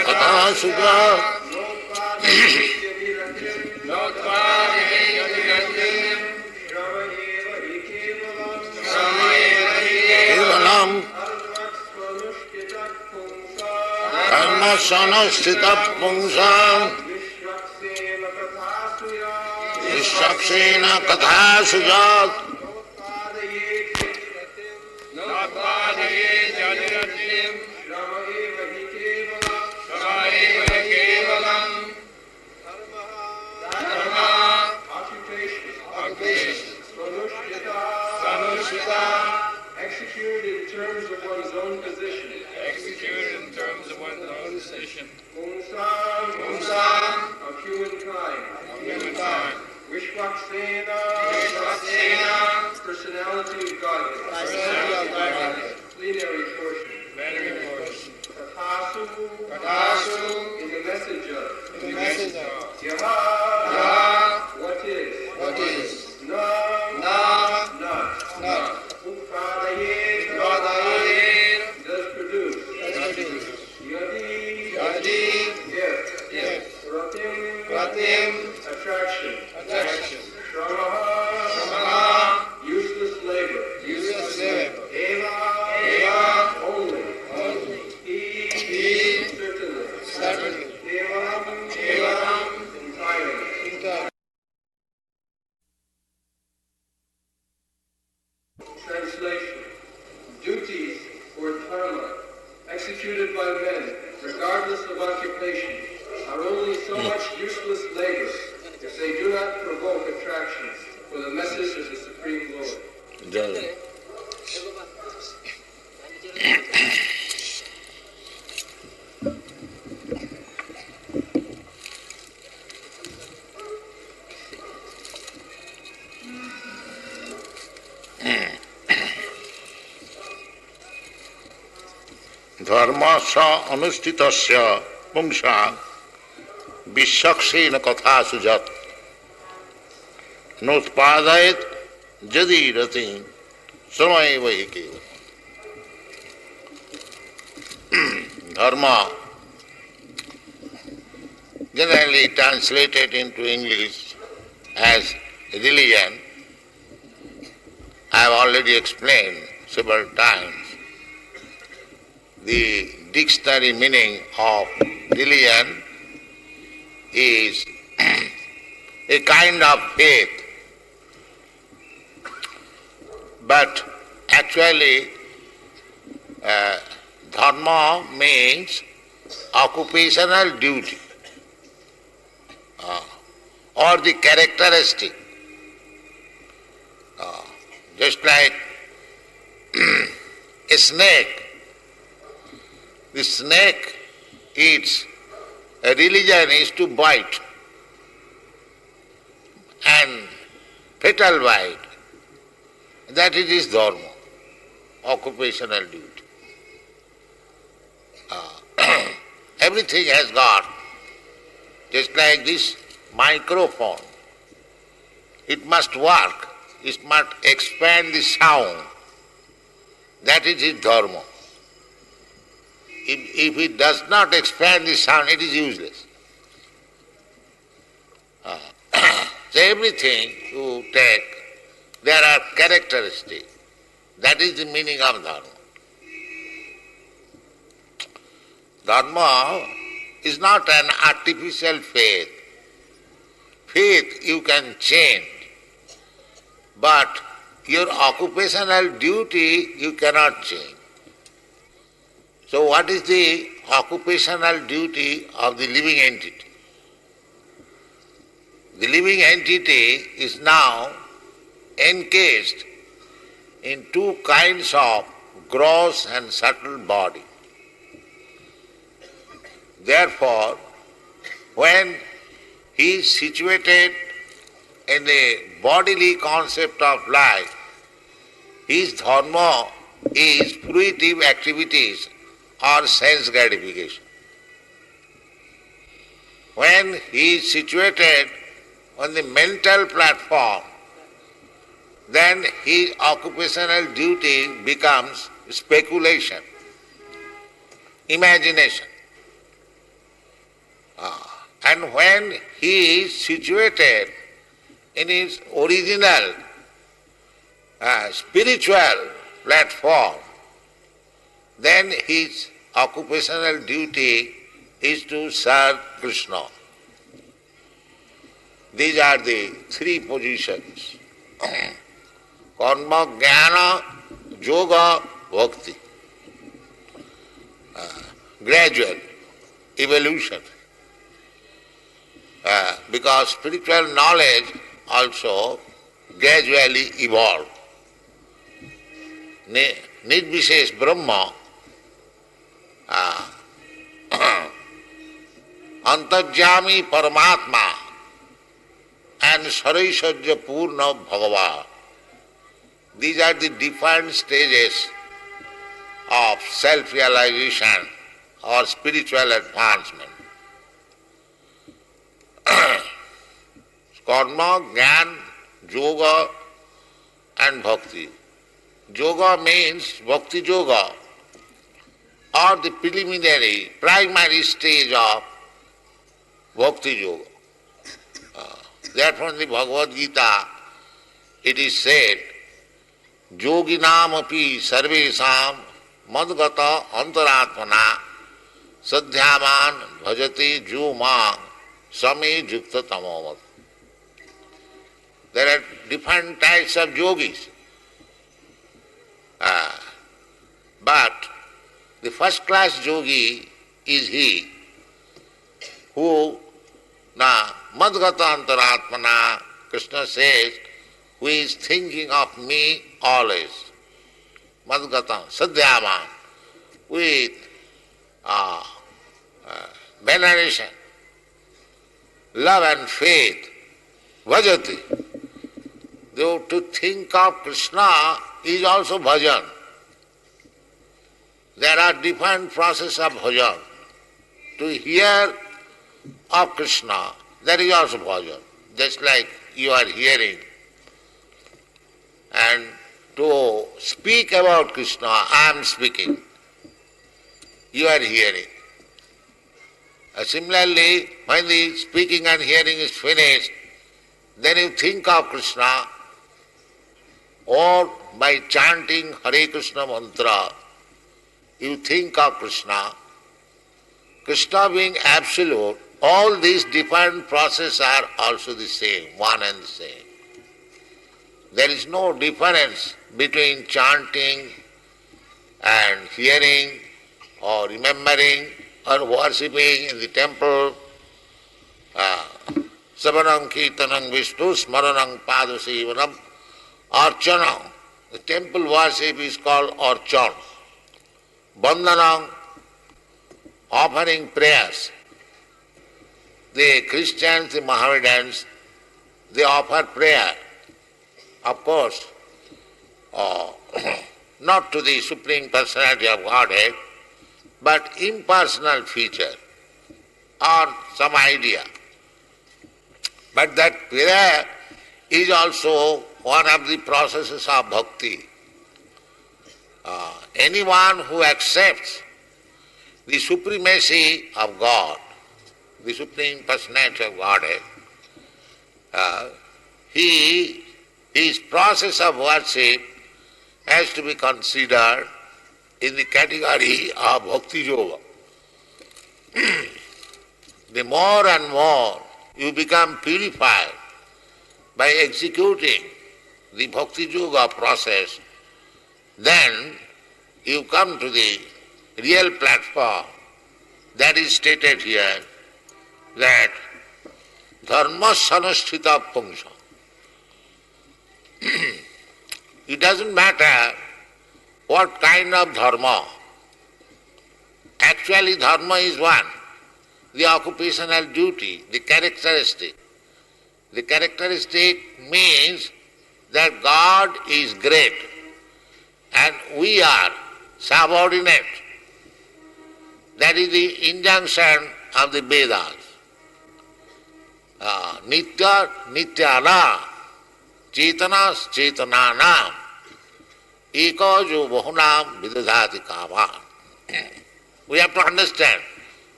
katha sujat. Kevalam karma sanastita pungsam Vishwaksena katha sujat. Executed in terms of one's own position. Pungsam of humankind. Vishwaksena, personality of Godhead. Plenary portion. Kathasu, in the message of. Yaha, what is. Na, not. Upadaye, does produce. Yadi, yes. Ratim, attraction. Shramaha, useless labor. Eva, only. He, certainly. Kevalam, entirely. Translation. Duties or dharma executed by men, regardless of occupation, are only so much useless labor if they do not provoke attractions for the message of the Supreme Lord. Dharmasya anustitasya pungsha vishwaksena katha sujat notpadayat jadi ratim samayeva ekeva. Dharma, generally translated into English as religion, I have already explained several times. The dictionary meaning of religion is a kind of faith, but actually dharma means occupational duty or the characteristic. Just like a snake. The snake, its religion is to bite, and fatal bite. That is his dharma, occupational duty. Everything has got, just like this microphone, it must work, it must expand the sound. That is his dharma. If it does not expand the sound, it is useless. So everything you take, there are characteristics. That is the meaning of dharma. Dharma is not an artificial faith. Faith you can change, but your occupational duty you cannot change. So what is the occupational duty of the living entity? The living entity is now encased in two kinds of gross and subtle body. Therefore, when he is situated in the bodily concept of life, his dharma is fruitive activities or sense gratification. When he is situated on the mental platform, then his occupational duty becomes speculation, imagination. And when he is situated in his original spiritual platform, then his occupational duty is to serve Krishna. These are the three positions. Karma, Jnana, Yoga, Bhakti. Gradual evolution. Because spiritual knowledge also gradually evolve. Nirvishesh Brahma, Antarjami Paramatma, and Saraisajya Purna Bhagavad. These are the different stages of self-realization or spiritual advancement. Karma, Jnana, Yoga and Bhakti. Yoga means Bhakti Yoga, or the preliminary, primary stage of Bhakti Yoga. Therefore in the Bhagavad Gita it is said, Yoginam api sarvesam madgata antaratmana sadhyaman bhajati jumang same jukta tamovad. There are different types of yogis. But the first class yogi is he who madgata antaratmana, Krishna says, who is thinking of me always. Madgata, sadhyaman, with veneration, love and faith, bhajati. Though to think of Krishna is also bhajan. There are different processes of bhajan. To hear of Krishna, that is also bhajan. Just like you are hearing. And to speak about Krishna, I am speaking. You are hearing. Similarly, when the speaking and hearing is finished, then you think of Krishna, or by chanting Hare Krishna mantra, you think of Krishna. Krishna being absolute, all these different processes are also the same, one and the same. There is no difference between chanting and hearing or remembering or worshipping in the temple. Savanam Kirtanam Vishnu Smaranam Padasevanam Archanam. The temple worship is called Archan. Bandhanam, offering prayers. The Christians, the Mohammedans, they offer prayer. Of course, not to the Supreme Personality of Godhead, but impersonal feature or some idea. But that prayer is also one of the processes of bhakti. Anyone who accepts the supremacy of God, the Supreme Personality of Godhead, his process of worship has to be considered in the category of Bhakti Yoga. The more and more you become purified by executing the Bhakti Yoga process, then you come to the real platform that is stated here, that dharma sanusthita pungsha. It doesn't matter what kind of dharma. Actually dharma is one, the occupational duty, the characteristic. The characteristic means that God is great and we are subordinate. That is the injunction of the Vedas. Nitya nityana chetanas chetananam ekajo bahunam vidadhati kama. We have to understand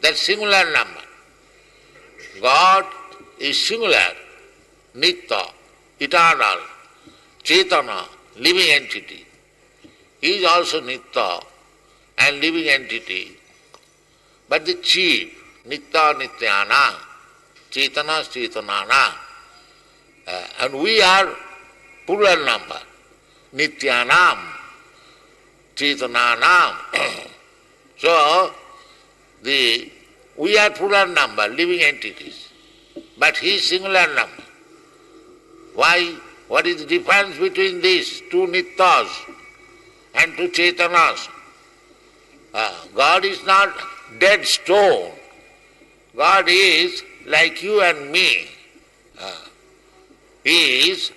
that singular number. God is singular, nitya, eternal, chetana, living entity. He is also nitya and living entity. But the chief, nitya nityana, chetana chetanana, and we are plural number, nityanam, chetananam. So, we are plural number, living entities, but he is singular number. Why? What is the difference between these two nityas and two chetanas? God is not dead stone. God is like you and me. He is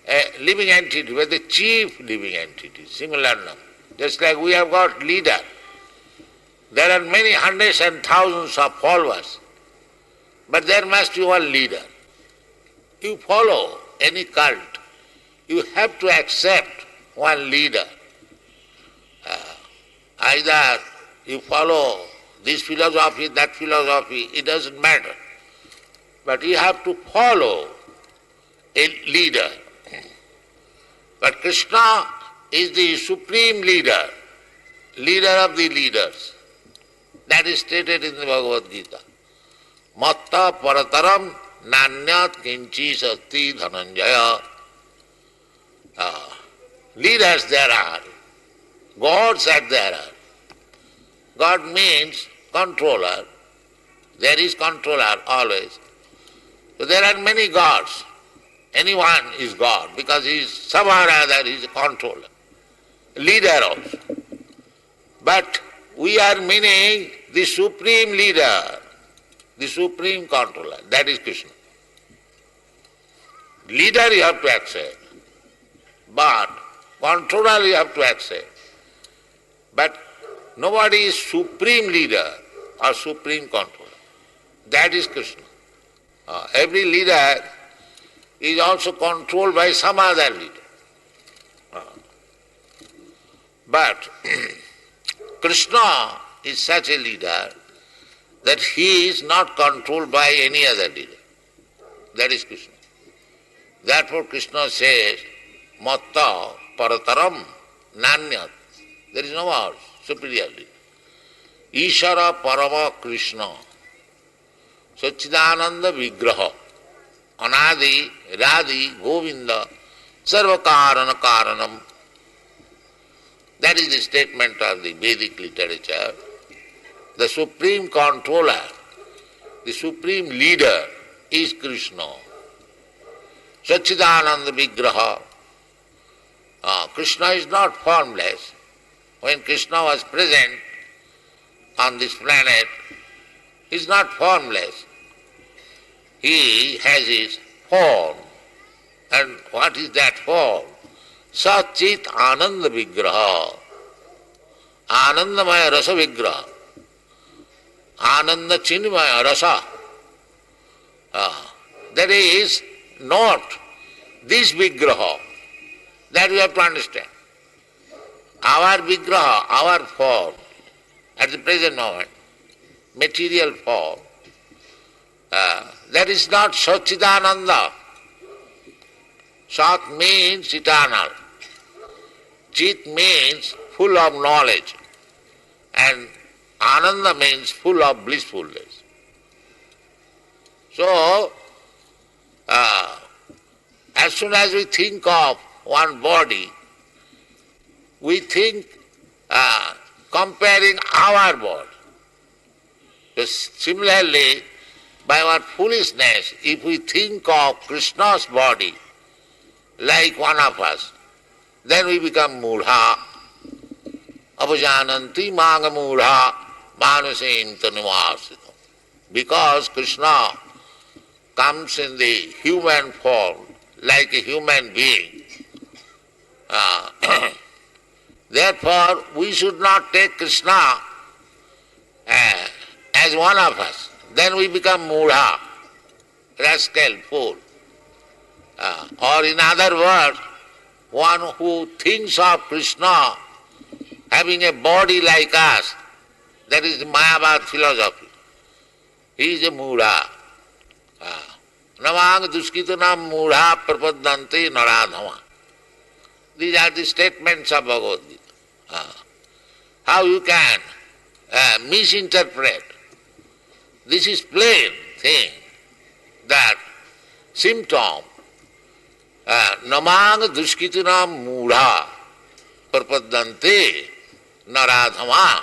a living entity, but the chief living entity, singular number. Just like we have got leader. There are many hundreds and thousands of followers, but there must be one leader. You follow any cult, you have to accept one leader. Either you follow this philosophy, that philosophy, it doesn't matter. But you have to follow a leader. But Krishna is the supreme leader, leader of the leaders. That is stated in the Bhagavad Gita. Matta parataram nanyat kinchi sasti dhananjaya. Leaders there are, gods are there are. God means controller. There is controller always. So there are many gods. Anyone is God because he is somehow or other he is a controller, leader also. But we are meaning the supreme leader, the supreme controller, that is Krishna. Leader you have to accept, but controller you have to accept. But nobody is supreme leader or supreme controller. That is Krishna. Every leader is also controlled by some other leader. But Krishna is such a leader that he is not controlled by any other leader. That is Krishna. Therefore Krishna says, Matta parataram nanyat. There is no more superior leader. Ishara parama Krishna. Sachidananda vigraha. Anadi, Radhi, Govinda, Sarvakarana Karanam. That is the statement of the Vedic literature. The supreme controller, the supreme leader is Krishna. Sachidananda Vigraha. Krishna is not formless. When Krishna was present on this planet, he is not formless. He has his form. And what is that form? Sachit Ananda Vigraha. Anandamaya Rasa Vigraha. Ananda Chinmaya Rasa. That is not this Vigraha. That we have to understand. Our Vigraha, our form, at the present moment, material form, that is not Satchidananda. Sat means eternal. Chit means full of knowledge. And Ananda means full of blissfulness. So, as soon as we think of one body, we think comparing our body. So similarly, by our foolishness, if we think of Krishna's body like one of us, then we become mudha. Apajananti manga mudha manusim tanuvasitam. Because Krishna comes in the human form, like a human being. Therefore, we should not take Krishna as one of us. Then we become mudha, rascal, fool. Or in other words, one who thinks of Krishna having a body like us, that is the Mayavad philosophy. He is a mudha. Namang duskitanam mudha prapadante naradhama. These are the statements of Bhagavad Gita. How you can misinterpret? This is plain thing, that symptom, namang duskitanam mudha prapadante naradhama.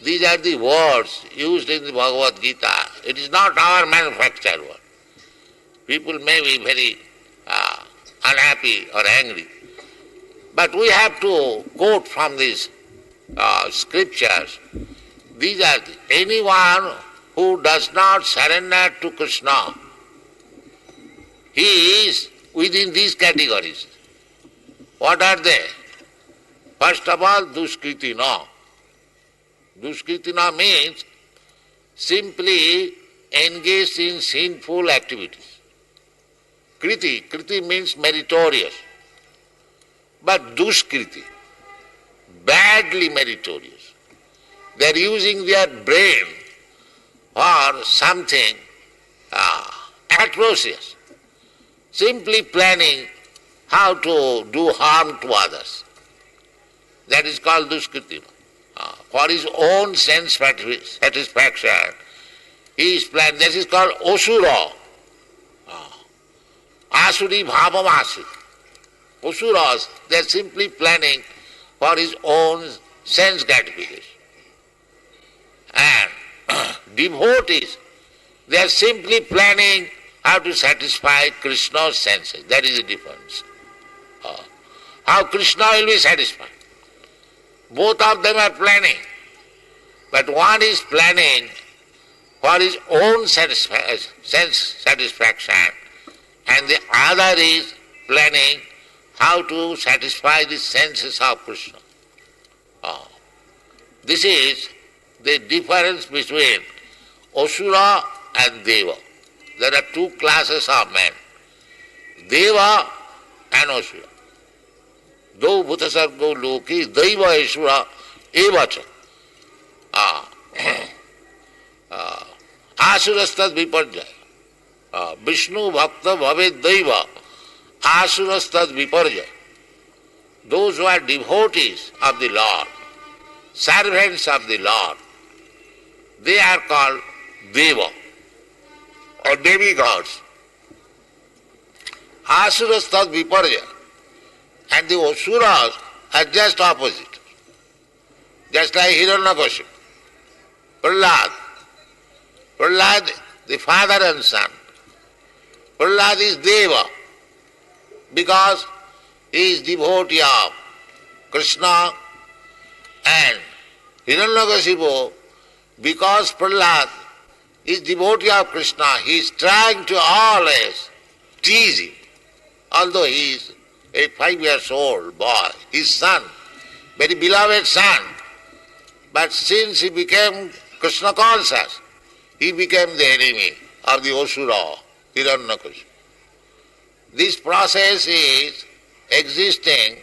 These are the words used in the Bhagavad Gita. It is not our manufactured word. People may be very unhappy or angry. But we have to quote from these scriptures. These are anyone who does not surrender to Krishna, he is within these categories. What are they? First of all, duskritina. Duskritina means simply engaged in sinful activities. Kriti means meritorious. But duskriti, badly meritorious. They are using their brain for something atrocious, simply planning how to do harm to others. That is called duskriti. For his own sense satisfaction, he is planning. This is called osura. Asuri bhavam asuri. Osuras, they are simply planning for his own sense gratification. And devotees, they are simply planning how to satisfy Krishna's senses. That is the difference. How Krishna will be satisfied. Both of them are planning. But one is planning for his own sense satisfaction, and the other is planning how to satisfy the senses of Krishna. This is the difference between Asura and Deva. There are two classes of men, Deva and Asura. Do bhutasargo loki daiva asura evacha. Asurastad viparjaya. Vishnu bhakta bhave daiva. Asurastad viparjaya. Those who are devotees of the Lord, servants of the Lord, they are called Deva or demigods. Asurastad viparjaya. And the Asuras are just opposite. Just like Hiranyakashipu, Prahlad. Prahlad, the father and son. Prahlad is Deva because he is devotee of Krishna, and Hiranyakashipu, because Prahlad is devotee of Krishna, he is trying to always tease him, although he is a 5-year-old boy, his son, very beloved son. But since he became Krishna conscious, he became the enemy of the Asura, Hiranyakashipu. This process is existing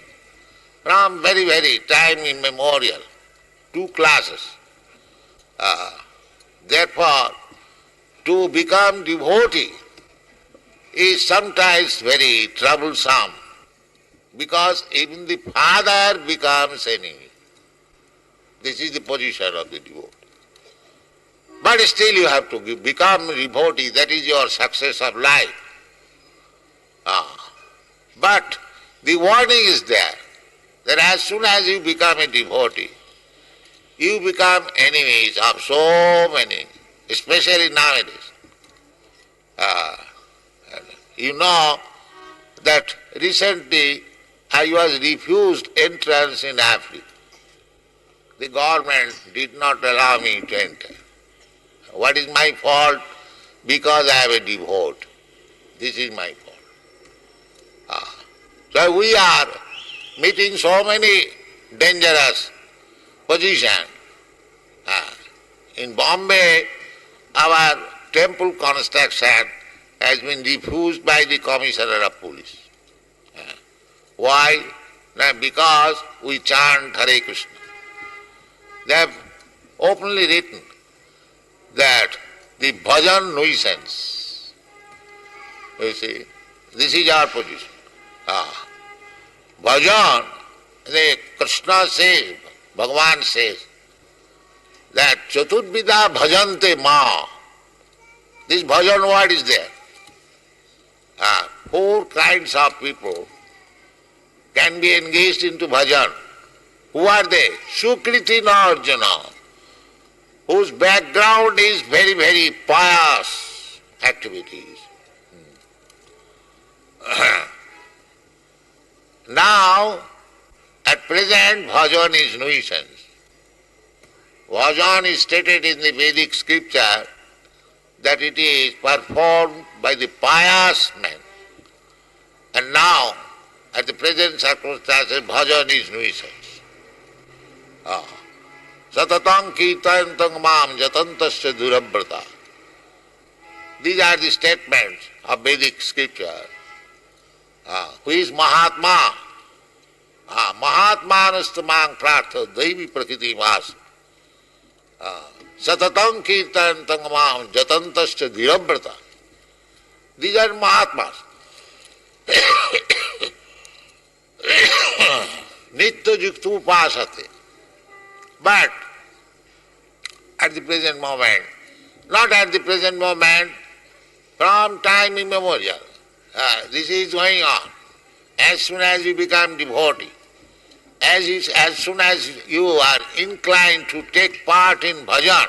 from very, very time immemorial. Two classes. Therefore, to become devotee is sometimes very troublesome, because even the father becomes enemy. This is the position of the devotee. But still you have to become a devotee, that is your success of life. But the warning is there, that as soon as you become a devotee, you become enemies of so many, especially nowadays. You know that recently I was refused entrance in Africa. The government did not allow me to enter. What is my fault? Because I am a devotee. This is my fault. So we are meeting so many dangerous positions. In Bombay, our temple construction has been refused by the Commissioner of Police. Why? Because we chant Hare Krishna. They have openly written that the bhajan nuisance You see, this is our position. Bhajan, the Krishna says, Bhagavan says, that Chaturvida bhajante ma. This bhajan word is there. Four kinds of people can be engaged into bhajan. Who are they? Sukriti Arjuna, whose background is very, very pious activities. Now, at present, bhajan is nuisance. Bhajan is stated in the Vedic scripture that it is performed by the pious men. And now, at the present circumstances, bhajan is nuisance. Satatang kirtayantang mam jatantasya durabrata. These are the statements of Vedic scripture. Who is Mahatma? Mahatmanastamang prartha daivi prakriti vas. Satatang kirtayantang mam jatantasya durabrata. These are Mahatmas. Nitya yuktu upasate. But at the present moment, not at the present moment, from time immemorial, this is going on. As soon as you become devotee, as soon as you are inclined to take part in bhajan,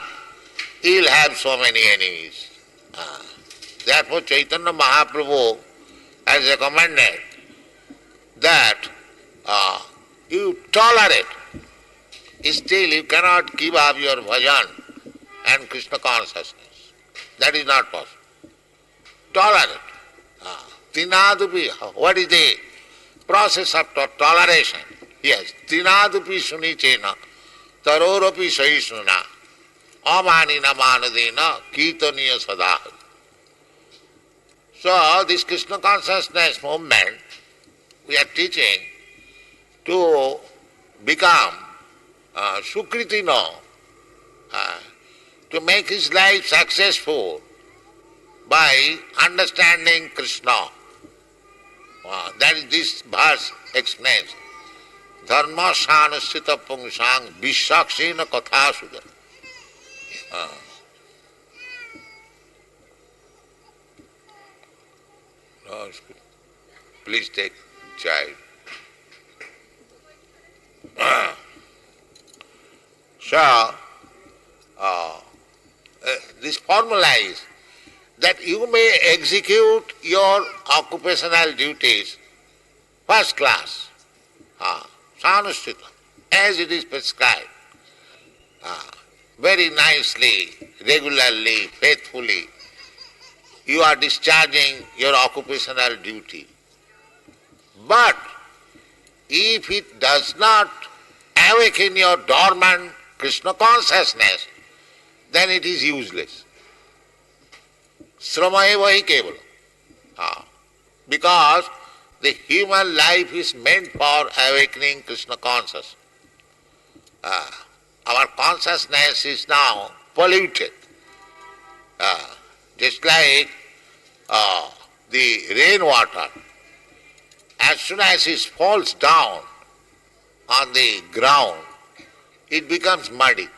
you will have so many enemies. Therefore Chaitanya Mahaprabhu has recommended that you tolerate. Still you cannot give up your bhajan and Krishna consciousness. That is not possible. Tolerate. Tinadupi, what is the process of toleration? Yes, Tinadupi sunichena, tarorapi sahisnuna, amanina manadena, kirtaniya sadaha. So this Krishna consciousness movement, we are teaching to become Sukritino, to make his life successful by understanding Krishna. That is this verse explains. Dharma sanasthita pungsang vishakshena kathasuja. Please take child. So, this formula is that you may execute your occupational duties first class, sanusthita, as it is prescribed, very nicely, regularly, faithfully. You are discharging your occupational duty. But if it does not awaken your dormant Krishna consciousness, then it is useless. Srama eva hi kevala. Because the human life is meant for awakening Krishna consciousness. Our consciousness is now polluted. Just like the rainwater, as soon as it falls down on the ground, it becomes muddy.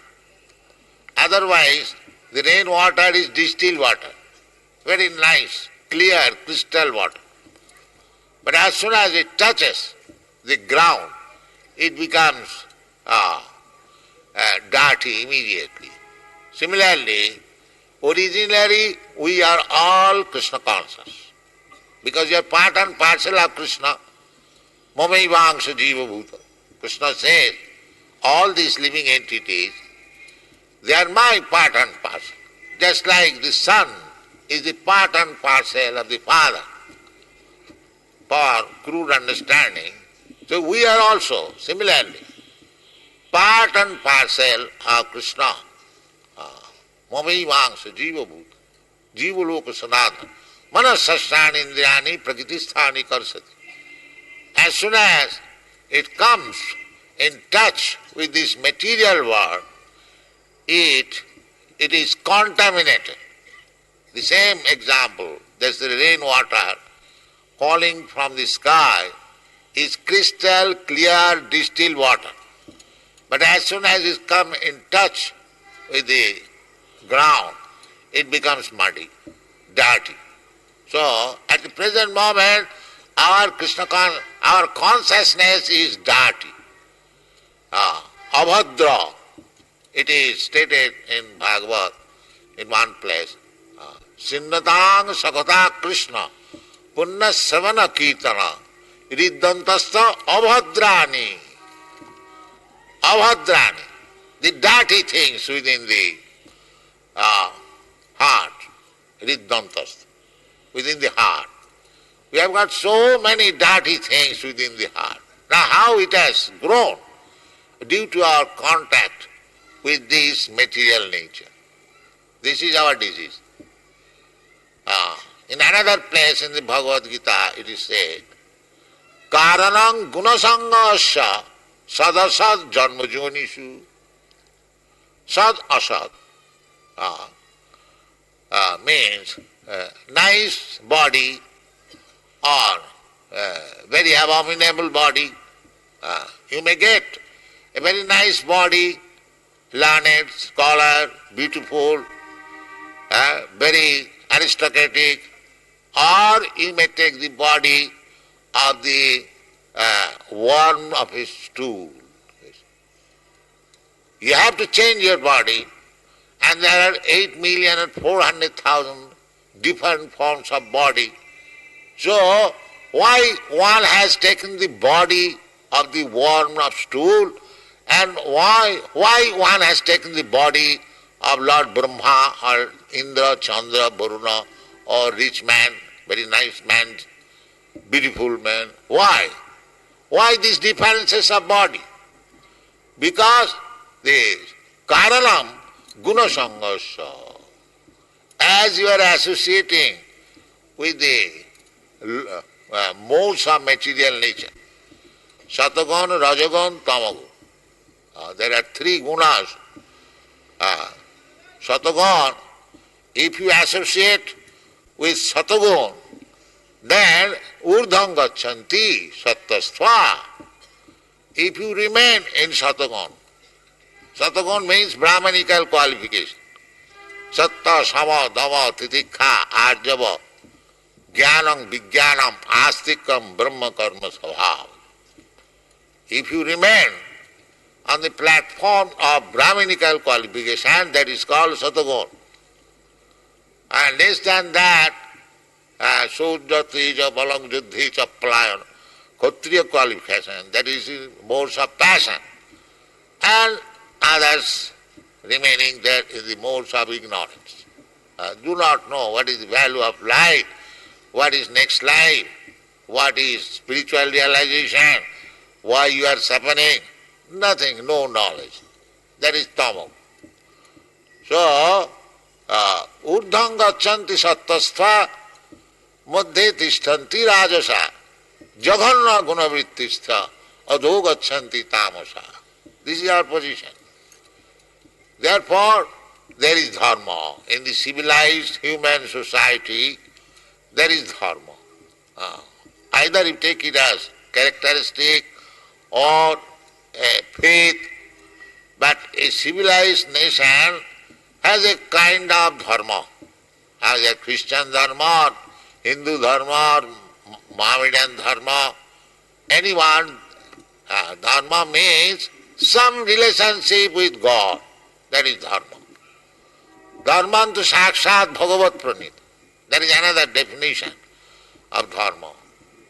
Otherwise, the rainwater is distilled water, very nice, clear, crystal water. But as soon as it touches the ground, it becomes dirty immediately. Similarly, originally we are all Krishna conscious. Because you are part and parcel of Krishna. Mamaivangsha jiva bhuta. Krishna says, all these living entities, they are my part and parcel. Just like the son is the part and parcel of the father. For crude understanding, so we are also similarly part and parcel of Krishna. Mamaivangsha jiva bhuta. Jiva loka sanatana. Manasasthani indriyani prakritisthani karsati. As soon as it comes in touch with this material world, it is contaminated. The same example that's the rainwater falling from the sky, is crystal clear distilled water. But as soon as it comes in touch with the ground, it becomes muddy, dirty. So, at the present moment, our our consciousness is dirty. Abhadra. It is stated in Bhagavad in one place. Sinnatang sakata Krishna punna savana kirtana riddantasta abhadrani. Abhadrani. The dirty things within the heart. Riddantasta. Within the heart. We have got so many dirty things within the heart. Now how it has grown? Due to our contact with this material nature. This is our disease. In another place in the Bhagavad Gita it is said, Karanang gunasangasya sadasad janmajonishu. Sad asad means nice body or very abominable body. You may get a very nice body, learned, scholar, beautiful, very aristocratic, or you may take the body of the worm of his stool. You have to change your body, and there are 8,400,000 different forms of body. So, why one has taken the body of the worm of stool, and why one has taken the body of Lord Brahma or Indra, Chandra, Varuna, or rich man, very nice man, beautiful man? Why? Why these differences of body? Because the karanam gunasangasya. As you are associating with the modes of material nature, Satagun, Rajagun, Tamagun. There are three gunas. Satagun, if you associate with Satagun, then urdham gacchanti sattvastva. If you remain in Satagun, Satagun means brahmanical qualification. Satta, sama, dhamma, titikha, arjava, jnanam, vijnanam, astikam, brahma karma svabhav. If you remain on the platform of brahmanical qualification, that is called Satagun. And less than that, Sudra, Trija, Balang, Juddhi, Chaplayan, Kshatriya qualification, that is modes of passion. And others remaining there in the modes of ignorance. Do not know what is the value of life, what is next life, what is spiritual realization, why you are suffering. Nothing, no knowledge. That is tamam. So, urdham gacchanti sattastha madhye tishtanti rajasa jaghanna gunavrittistha adho gacchanti tamasa. This is our position. Therefore, there is dharma. In the civilized human society, there is dharma. Either you take it as characteristic or a faith, but a civilized nation has a kind of dharma, has a Christian dharma, or Hindu dharma, or Mohammedan dharma. Anyone, dharma means some relationship with God. That is dharma. Dharmantu sakshat bhagavad pranita. That is another definition of dharma.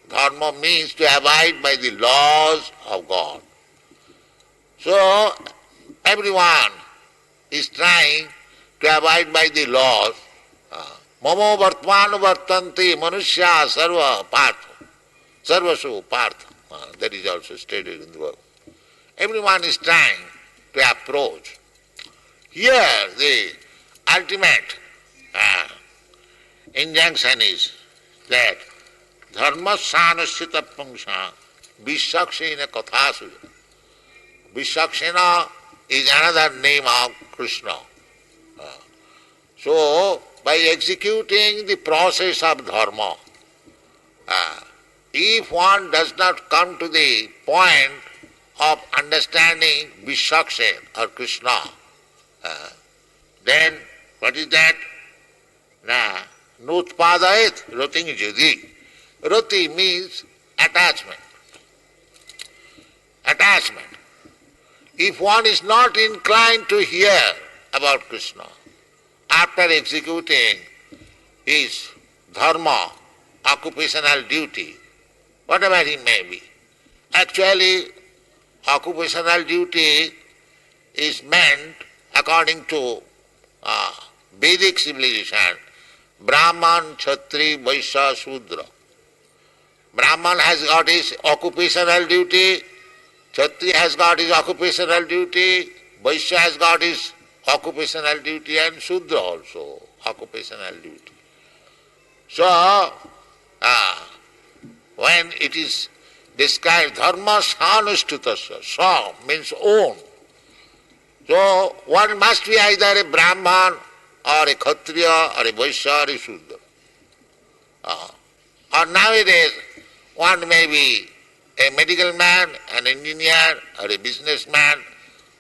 Dharma means to abide by the laws of God. So, everyone is trying to abide by the laws. Mamo vartmanu vartanti manushya sarva partha. Sarvasu partha. That is also stated in the book. Everyone is trying to approach. Here the ultimate injunction is that dharma sanasita pangsha vishakshena kathasu. Vishakshena is another name of Krishna. So by executing the process of dharma. If one does not come to the point of understanding Vishwakshen or Krishna, then what is that? Nutpadayet rating judi. Rati means attachment. Attachment. If one is not inclined to hear about Krishna, after executing his dharma, occupational duty, whatever he may be, actually occupational duty is meant according to Vedic civilization, Brahman, Kshatri, Vaishya, Shudra. Brahman has got his occupational duty, Kshatri has got his occupational duty, Vaishya has got his occupational duty, and Shudra also occupational duty. So, when it is described, dharma sanushtutasya, sa means own. So, one must be either a Brahman or a Kshatriya or a Vaishya or a Shudra. Or nowadays, one may be a medical man, an engineer, or a businessman,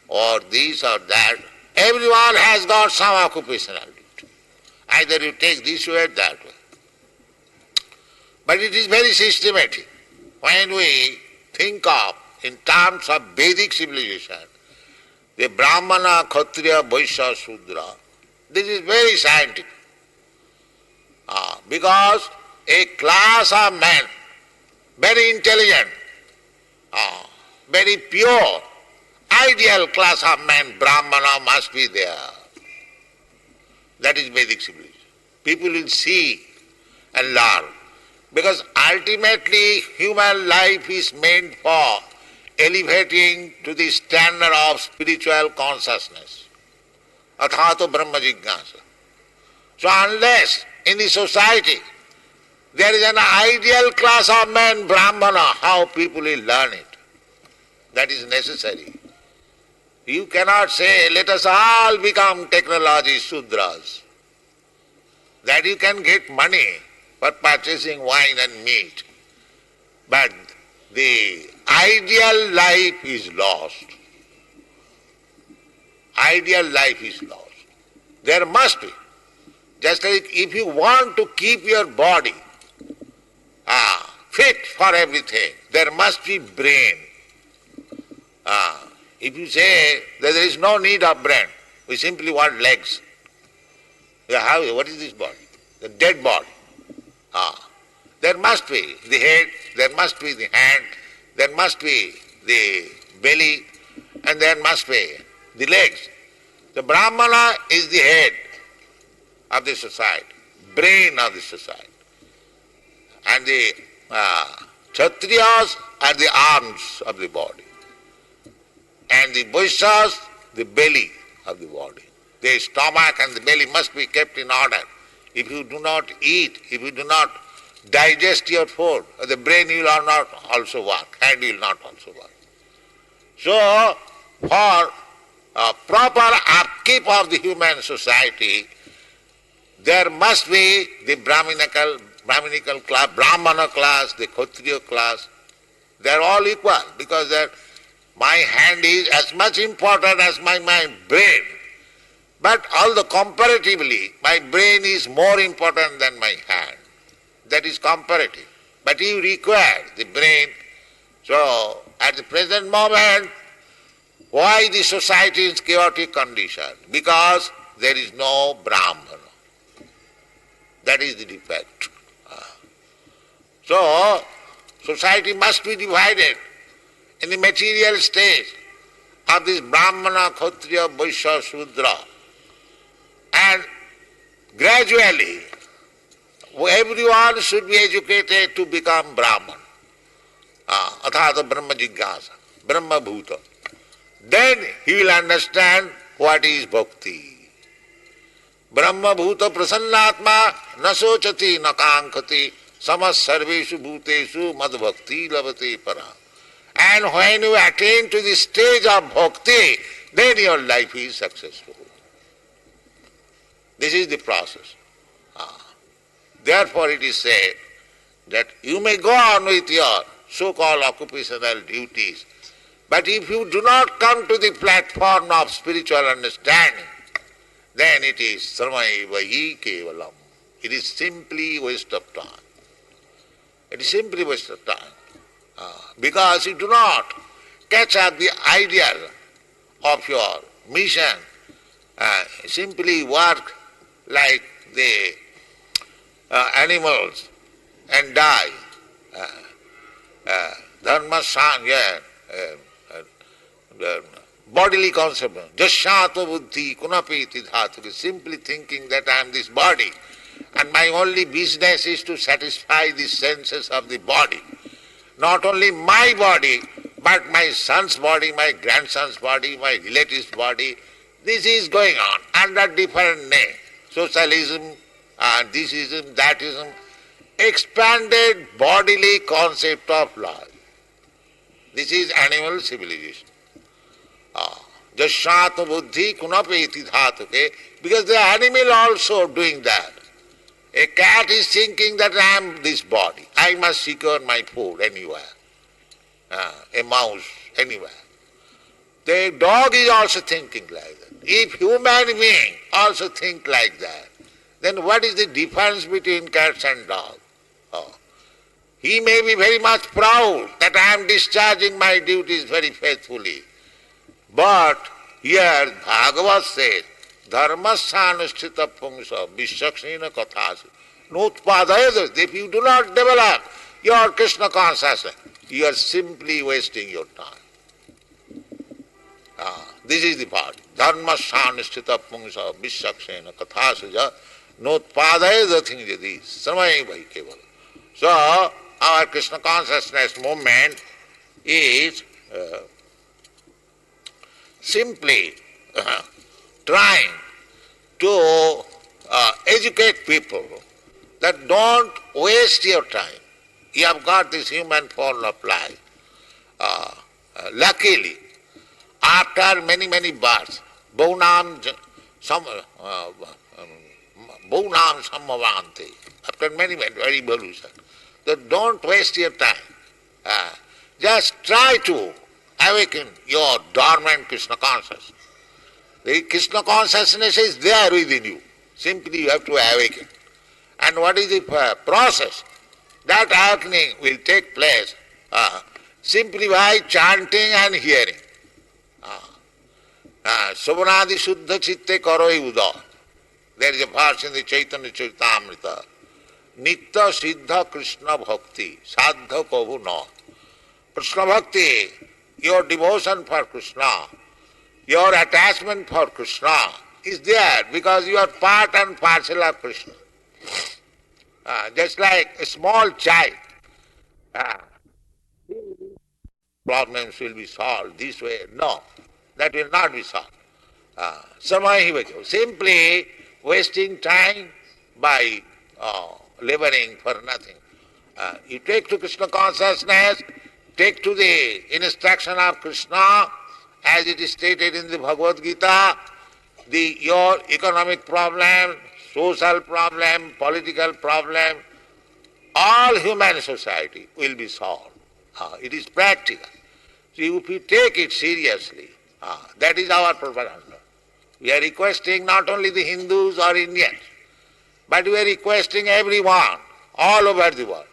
or this or that. Everyone has got some occupational duty. Either you take this way or that way. But it is very systematic. When we think of, in terms of Vedic civilization, the Brahmana, Kshatriya, Vaishya, Shudra, this is very scientific. Because a class of men, very intelligent, very pure, ideal class of men, Brahmana must be there. That is Vedic civilization. People will see and learn. Because ultimately human life is meant for elevating to the standard of spiritual consciousness. Athato Brahma Jignasa. So unless in the society there is an ideal class of men, Brahmana, how people will learn it? That is necessary. You cannot say, let us all become technology Sudras. That you can get money for purchasing wine and meat. But the ideal life is lost. Ideal life is lost. There must be. Just like if you want to keep your body fit for everything, there must be brain. If you say that there is no need of brain, we simply want legs. What is this body? The dead body. There must be the head, there must be the hand, there must be the belly, and there must be the legs. The Brahmana is the head of the society, brain of the society. And the Kshatriyas are the arms of the body. And the Vaishyas, the belly of the body. The stomach and the belly must be kept in order. If you do not eat, if you do not digest your food, the brain will not also work, hand will not also work. So, for proper upkeep of the human society, there must be the Brahminical class, Brahmana class, the Kshatriya class. They are all equal because my hand is as much important as my brain. But although comparatively, my brain is more important than my hand. That is comparative. But you require the brain. So, at the present moment, why the society is chaotic condition? Because there is no Brahmana. That is the defect. So, society must be divided in the material stage of this Brahmana, Kshatriya, Vaishya, Shudra. And gradually, everyone should be educated to become Brahman. Athata Brahma Jignasa, Brahma Bhuta. Then he will understand what is bhakti. Brahma Bhuta Prasannatma Nasochati Nakankati Samas Sarveshu Bhuteshu Mad Bhakti Lavate Para. And when you attain to the stage of bhakti, then your life is successful. This is the process. Therefore it is said that you may go on with your so-called occupational duties, but if you do not come to the platform of spiritual understanding, then it is sarvaiva hi kevalam. It is simply waste of time. It is simply waste of time. Because you do not catch up the ideal of your mission, simply work like the animals and die. Dharma sangya, bodily concept, jasyato buddhi kunapeti dhatu, simply thinking that I am this body and my only business is to satisfy the senses of the body. Not only my body, but my son's body, my grandson's body, my relative's body. This is going on under different names. Socialism, thisism, thatism, expanded bodily concept of life. This is animal civilization. Jasyato buddhi kunapeti dhatuke, because the animal also doing that. A cat is thinking that I am this body. I must secure my food anywhere. A mouse anywhere. The dog is also thinking like that. If human being also think like that, then what is the difference between cats and dogs? He may be very much proud that I am discharging my duties very faithfully. But here Bhagavad says, dharmasyanusthita pungsa vishakshena kathasi nutpadayas. If you do not develop your Krishna consciousness, you are simply wasting your time. This is the part. Dharmasyanusthita pungsa vishakshena kathasi nutpadayas thingjati samai vai keval. So, our Krishna consciousness movement is simply trying to educate people that don't waste your time. You have got this human form of life. Luckily, after many births, Bhaunam Sammavanti, after many evolution, that don't waste your time. Just try to awaken your dormant Krishna consciousness. The Krishna consciousness is there within you. Simply you have to awaken. And what is the process? That awakening will take place simply by chanting and hearing. Savanadi Shuddha Chitte Karoi Uda. There is a verse in the Chaitanya Charitamrita. Nitya Siddha Krishna Bhakti Sadha Kavu Na. Krishna Bhakti, your devotion for Krishna, your attachment for Krishna is there because you are part and parcel of Krishna. Just like a small child, problems will be solved this way. No, that will not be solved. Simply wasting time by laboring for nothing. You take to Krishna consciousness, take to the instruction of Krishna, as it is stated in the Bhagavad Gita, your economic problem, social problem, political problem, all human society will be solved. It is practical. So if we take it seriously, that is our propaganda. We are requesting not only the Hindus or Indians, but we are requesting everyone all over the world.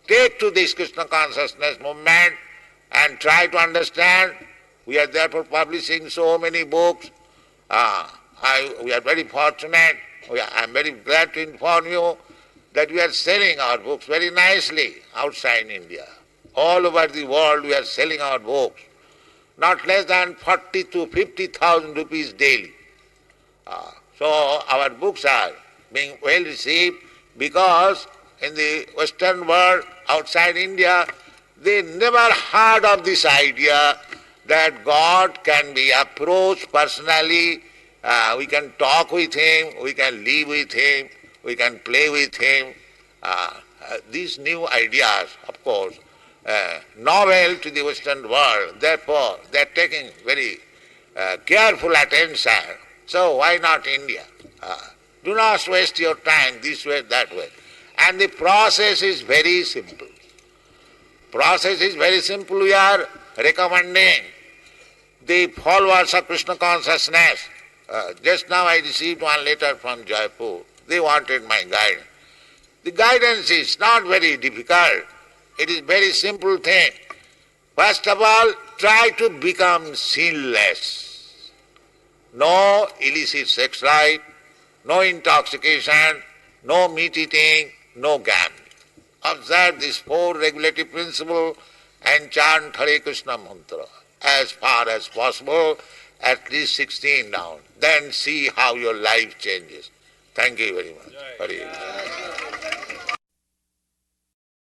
Take to this Krishna consciousness movement and try to understand. We are therefore publishing so many books. We are very fortunate. I am very glad to inform you that we are selling our books very nicely outside India. All over the world we are selling our books. Not less than 40 to 50,000 rupees daily. So our books are being well received because in the Western world, outside India, they never heard of this idea that God can be approached personally, we can talk with Him, we can live with Him, we can play with Him. These new ideas, of course, novel to the Western world, therefore they are taking very careful attention. So why not India? Do not waste your time this way, that way. And the process is very simple. Process is very simple. We are recommending the followers of Krishna Consciousness. Just now I received one letter from Jaipur. They wanted my guidance. The guidance is not very difficult. It is very simple thing. First of all, try to become sinless. No illicit sex life, no intoxication, no meat eating, no gambling. Observe these 4 regulative principles and chant Hare Krishna mantra as far as possible, at least 16 down. Then see how your life changes. Thank you very much. Hare Krishna.